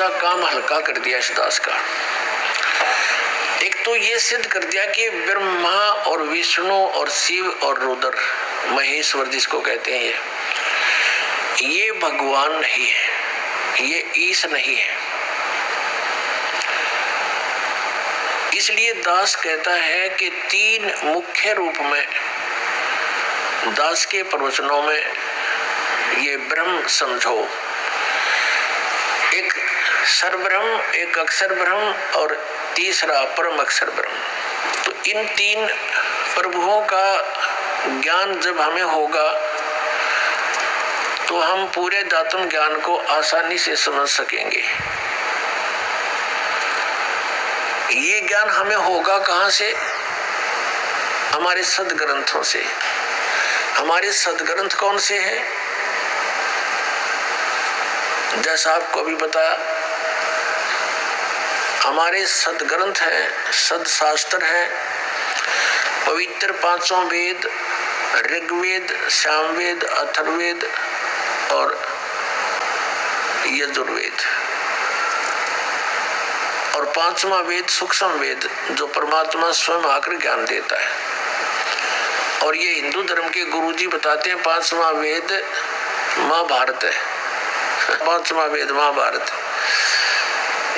सा काम हल्का कर दिया इस दास का। एक तो ये सिद्ध कर दिया कि ब्रह्मा और विष्णु और शिव और रुद्र, महेश्वर जिसको कहते हैं, ये भगवान नहीं है, ये ईश नहीं है। इसलिए दास कहता है कि तीन मुख्य रूप में दास के प्रवचनों में ये ब्रह्म समझो, एक सरब्रह्म, एक अक्षर ब्रह्म और तीसरा परम अक्षर ब्रह्म। तो इन तीन प्रभुओं का ज्ञान जब हमें होगा तो हम पूरे दातुम ज्ञान को आसानी से समझ सकेंगे। ये ज्ञान हमें होगा कहां से? हमारे सदग्रंथों से। हमारे सदग्रंथ कौन से हैं? जैसा आपको अभी बताया, हमारे सदग्रंथ हैं, सदशास्त्र हैं, पवित्र पांचों वेद, ऋग्वेद, सामवेद, अथर्ववेद और यजुर्वेद, और पांचवा वेद सूक्ष्म वेद जो परमात्मा स्वयं आकर ज्ञान देता है। और ये हिंदू धर्म के गुरुजी बताते हैं पांचवा वेद महाभारत है। पांचवा वेद महाभारत,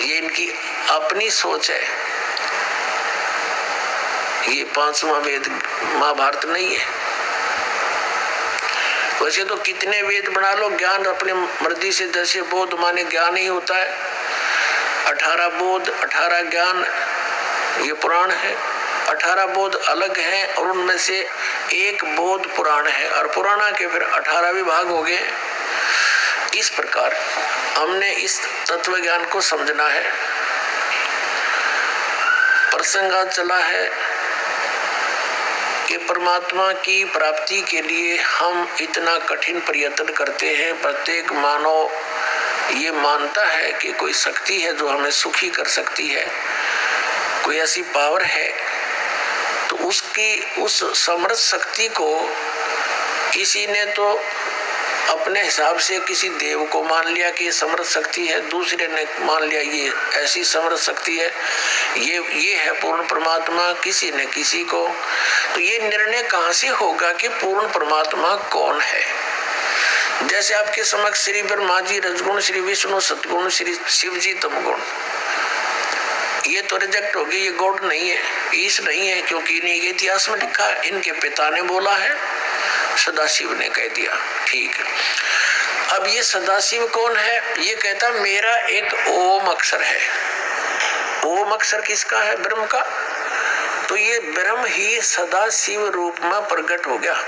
ये इनकी अपनी सोच है। ये पांचवा वेद महाभारत नहीं है। वैसे तो कितने वेद बना लो, ज्ञान अपने मर्जी से, जैसे बोध माने ज्ञान ही होता है। 18 बोध, 18 ज्ञान, ये पुराण है। 18 बोध अलग हैं और उनमें से एक बोध पुराण है, और पुराणा के फिर 18 विभाग हो गए। इस प्रकार हमने इस तत्व ज्ञान को समझना है। प्रसंग चला है कि परमात्मा की प्राप्ति के लिए हम इतना कठिन प्रयत्न करते हैं। प्रत्येक मानव ये मानता है कि कोई शक्ति है जो हमें सुखी कर सकती है, कोई ऐसी पावर है। तो उसकी उस समर्थ शक्ति को किसी ने तो अपने हिसाब से किसी देव को मान लिया कि ये समर्थ शक्ति है, दूसरे ने मान लिया ये ऐसी समर्थ शक्ति है, ये है पूर्ण परमात्मा, किसी ने किसी को। तो ये निर्णय कहां से होगा कि पूर्ण परमात्मा कौन है? जैसे आपके समक्ष श्री ब्रह्मा जी रजगुण, श्री विष्णु सतगुण, श्री शिव जी तमगुण, ये तो रिजेक्ट होगी, ये गॉड नहीं है, ईश नहीं है, क्योंकि इन्हीं के इतिहास में लिखा है, इनके पिता ने बोला है, सदाशिव ने कह दिया। ठीक है, अब ये सदाशिव कौन है? ये कहता मेरा एक ओम अक्षर है। ओम अक्षर किसका है? ब्रह्म का। तो ये ब्रह्म ही सदाशिव रूप में प्रकट हो गया।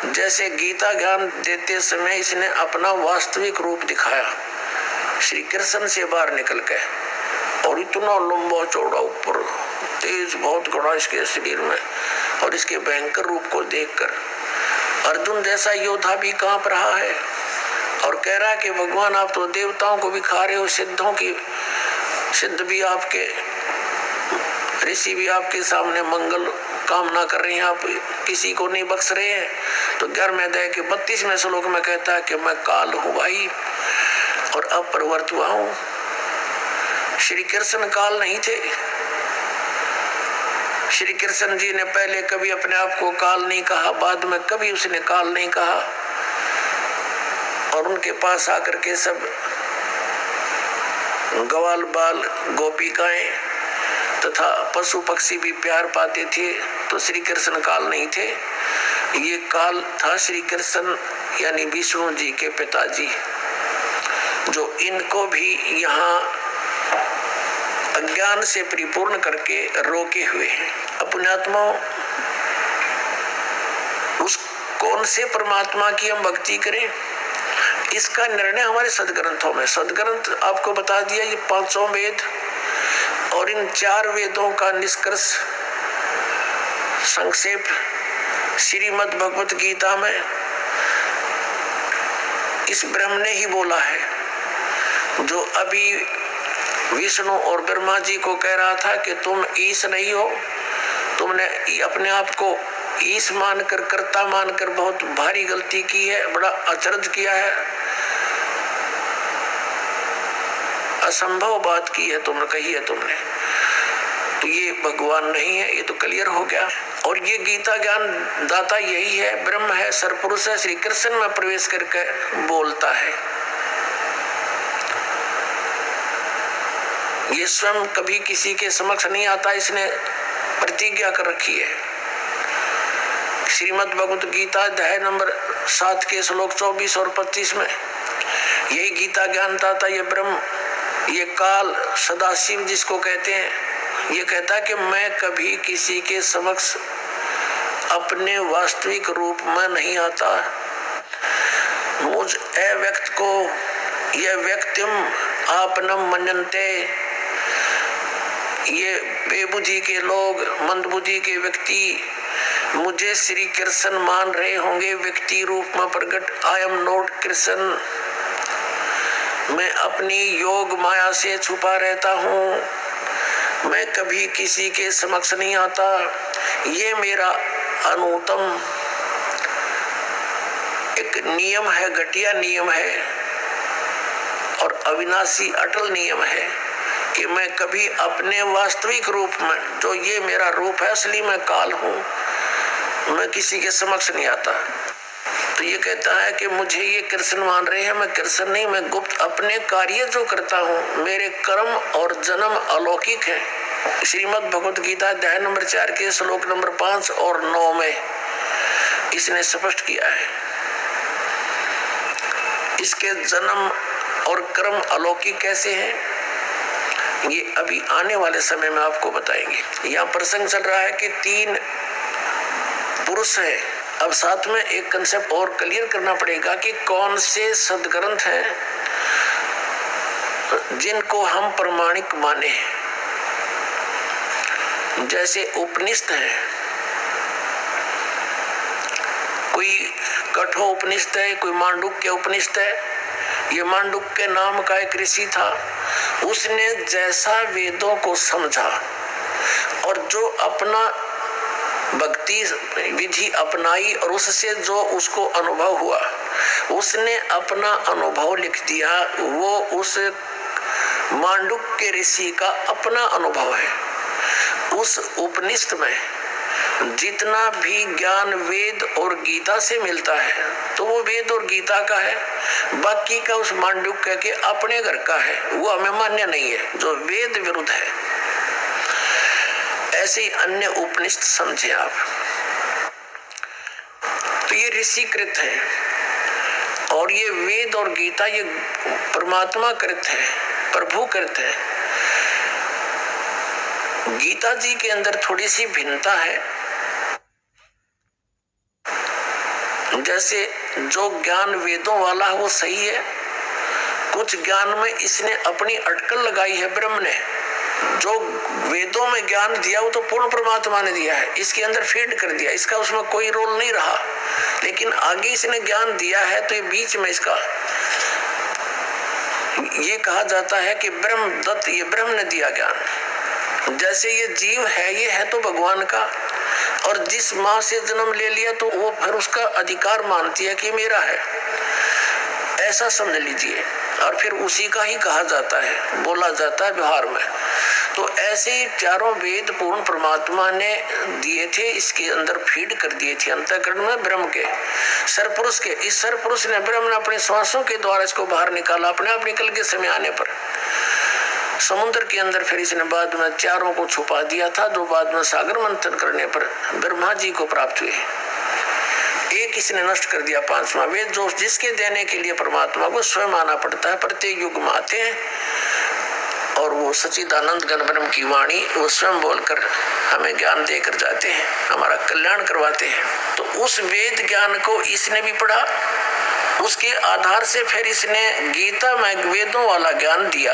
जैसे गीता ज्ञान देते समय इसने अपना वास्तविक रूप दिखाया श्री कृष्ण से बाहर निकल के, और इतना लंबा चौड़ा ऊपर तेज बहुत घड़ा इसके शरीर में, और इसके भयंकर रूप को देखकर अर्जुन जैसा योद्धा भी कांप रहा है और कह रहा है कि भगवान आप तो देवताओं को भी खा रहे हो, सिद्धों की सिद्ध भी आपके, ऋषि भी आपके सामने मंगल कामना कर रहे हैं, आप किसी को नहीं बख्श रहे हैं। तो 11वें अध्याय के 32वें श्लोक में कहता है कि मैं काल हूँ भाई और अब प्रवर्त हुआ हूँ। श्री कृष्ण काल नहीं थे। श्री कृष्ण जी ने पहले कभी अपने आप को काल नहीं कहा, बाद में कभी उसने काल नहीं कहा, और उनके पास आकर के सब ग्वाल बाल गोपिकाएं तथा पशु पक्षी भी प्यार पाते थे। तो श्री कृष्ण काल नहीं थे, ये काल था श्री कृष्ण यानी विष्णु जी के पिताजी, जो इनको भी यहाँ अज्ञान से परिपूर्ण करके रोके हुए हैं। अपने आत्मा उस कौन से परमात्मा की हम भक्ति करें, इसका निर्णय हमारे सदग्रंथों में। सदग्रंथ आपको बता दिया, ये 5 वेद और इन 4 वेदों का निष्कर्ष संक्षेप श्रीमद् भगवत गीता में इस ब्रह्म ने ही बोला है, जो अभी विष्णु और ब्रह्मा जी को कह रहा था कि तुम ईश नहीं हो, तुमने अपने आप को ईश मानकर, कर्ता मानकर बहुत भारी गलती की है, बड़ा अचरज किया है। असंभव बात की है तुमने, कही है तुमने, तो ये भगवान नहीं है, ये तो क्लियर हो गया। और ये गीता ज्ञान दाता यही है, ब्रह्म है, सरपुरुष है, श्री कृष्ण में प्रवेश करके बोलता है। ये स्वयं कभी किसी के समक्ष नहीं आता, इसने प्रतिज्ञा कर रखी है। श्रीमद् भगवत गीता अध्याय नंबर 7 के श्लोक 24 और 25 में यही गीता ज्ञानता था, ये ब्रह्म, ये काल, सदाशिव जिसको कहते हैं, ये कहता है कि मैं कभी किसी के समक्ष अपने वास्तविक रूप में नहीं आता। मुझ अव्यक्त को ये व्यक्तिम आपनम मन्यन्ते, ये बेबुद्धि के लोग, मंदबुद्धि के व्यक्ति मुझे श्री कृष्ण मान रहे होंगे व्यक्ति रूप में प्रकट। आई एम नॉट कृष्ण, मैं अपनी योग माया से छुपा रहता हूँ, मैं कभी किसी के समक्ष नहीं आता। ये मेरा अनुत्तम एक नियम है, घटिया नियम है और अविनाशी अटल नियम है कि मैं कभी अपने वास्तविक रूप में, जो ये मेरा रूप है, असली मैं काल हूँ, मैं किसी के समक्ष नहीं आता। तो ये कहता है कि मुझे ये कृष्ण मान रहे हैं, मैं कृष्ण नहीं, मैं गुप्त अपने कार्य जो करता हूँ, मेरे कर्म और जन्म अलौकिक है। श्रीमद् भगवत गीता अध्याय नंबर 4 के श्लोक नंबर 5 और 9 में इसने स्पष्ट किया है। इसके जन्म और कर्म अलौकिक कैसे हैं, ये अभी आने वाले समय में आपको बताएंगे। यहाँ प्रसंग चल रहा है कि 3 पुरुष है। अब साथ में एक कंसेप्ट और क्लियर करना पड़ेगा कि कौन से सदग्रंथ हैं जिनको हम प्रमाणिक माने। जैसे उपनिषद है, कोई कठोपनिषद है, कोई मांडुक्य उपनिषद है। ये मांडुक्य नाम का एक ऋषि था, उसने जैसा वेदों को समझा और जो अपना भक्ति विधि अपनाई और उससे जो उसको अनुभव हुआ, उसने अपना अनुभव लिख दिया। वो उस मांडुक्य ऋषि का अपना अनुभव है। उस उपनिषद में जितना भी ज्ञान वेद और गीता से मिलता है तो वो वेद और गीता का है, बाकी का उस मांडुक्य के अपने घर का है, वो हमें मान्य नहीं है, जो वेद विरुद्ध है। ऐसे ही अन्य उपनिषद समझे आप। तो ये ऋषि कृत है और ये वेद और गीता ये परमात्मा कृत है, प्रभु कृत है। गीता जी के अंदर थोड़ी सी भिन्नता है। जैसे जो ज्ञान वेदों वाला है वो सही है, कुछ ज्ञान में इसने अपनी अटकल लगाई है। ब्रह्म ने जो वेदों में ज्ञान दिया वो तो पूर्ण परमात्मा ने दिया है, इसके अंदर फीड कर दिया, इसका उसमें कोई रोल नहीं रहा। लेकिन आगे इसने ज्ञान दिया है तो ये बीच में इसका ये कहा जाता है कि ब्रह्म दत्त, ये ब्रह्म ने दिया ज्ञान। जैसे ये जीव है, ये है तो भगवान का, और जिस माँ से जन्म ले लिया तो वो फिर उसका अधिकार मानती है कि मेरा है, ऐसा समझ लीजिए। और फिर उसी का ही कहा जाता है, बोला जाता है व्यवहार में। तो ऐसे ही चारों वेद पूर्ण परमात्मा ने दिए थे, इसके अंदर फीड कर दिए थे अंतःकरण में ब्रह्म के, सरपुरुष के। इस सरपुरुष ने, ब्रह्म ने अपने श्वासों के द्वारा इसको बाहर निकाला, अपने आप निकल के समय आने पर समुद्र के अंदर फिर इसने बाद में चारों को छुपा दिया था, जो बाद में सागर मंथन करने पर ब्रह्मा जी को प्राप्त हुए। एक इसने नष्ट कर दिया, 5वां वेद, जो जिसके देने के लिए परमात्मा को स्वयं आना पड़ता है, प्रत्येक युग में आते हैं और वो सच्चिदानंद घन ब्रह्म की वाणी वो स्वयं बोलकर हमें ज्ञान देकर जाते हैं, हमारा कल्याण करवाते हैं। तो उस वेद ज्ञान को इसने भी पढ़ा, उसके आधार से फिर इसने गीता में वेदों वाला ज्ञान दिया।